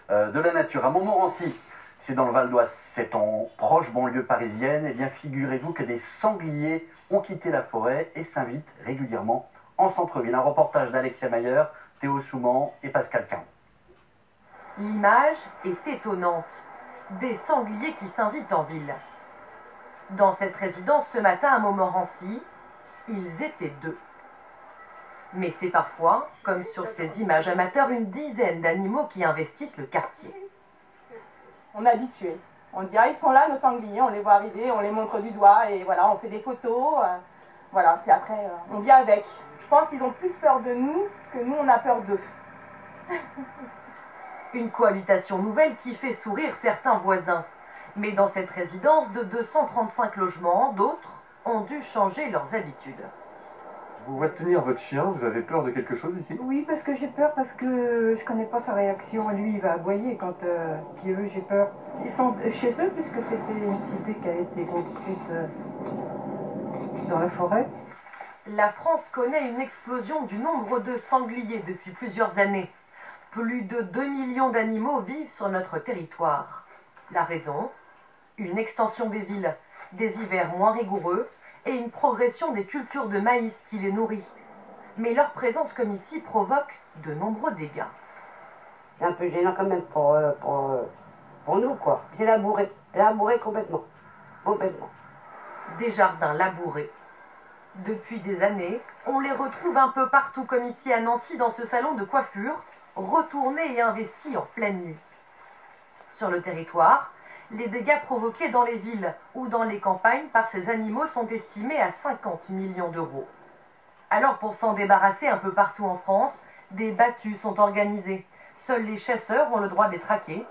de la nature. À Montmorency, c'est dans le Val d'Oise, c'est en proche banlieue parisienne. Eh bien, figurez-vous que des sangliers ont quitté la forêt et s'invitent régulièrement en centre-ville. Un reportage d'Alexia Mayer, Théo Souman et Pascal Caron. L'image est étonnante. Des sangliers qui s'invitent en ville. Dans cette résidence ce matin à Montmorency, ils étaient 2. Mais c'est parfois, comme sur ces images amateurs, une dizaine d'animaux qui investissent le quartier. On est habitué. On dit ah ils sont là nos sangliers, on les voit arriver, on les montre du doigt et voilà, on fait des photos. Voilà, puis après on vit avec. Je pense qu'ils ont plus peur de nous que nous on a peur d'eux. Une cohabitation nouvelle qui fait sourire certains voisins. Mais dans cette résidence de 235 logements, d'autres ont dû changer leurs habitudes. Vous voyez tenir votre chien, vous avez peur de quelque chose ici? Oui, parce que j'ai peur, parce que je connais pas sa réaction. Lui, il va aboyer quand puis eux, j'ai peur. Ils sont chez eux, puisque c'était une cité qui a été construite dans la forêt. La France connaît une explosion du nombre de sangliers depuis plusieurs années. Plus de 2 millions d'animaux vivent sur notre territoire. La raison ? Une extension des villes, des hivers moins rigoureux et une progression des cultures de maïs qui les nourrit. Mais leur présence comme ici provoque de nombreux dégâts. C'est un peu gênant quand même pour nous, quoi. C'est labouré complètement. Complètement. Des jardins labourés. Depuis des années, on les retrouve un peu partout comme ici à Nancy dans ce salon de coiffure, retourné et investi en pleine nuit. Sur le territoire, les dégâts provoqués dans les villes ou dans les campagnes par ces animaux sont estimés à 50 millions d'euros. Alors pour s'en débarrasser un peu partout en France, des battues sont organisées. Seuls les chasseurs ont le droit de les traquer.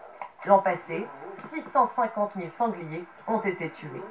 L'an passé, 650 000 sangliers ont été tués.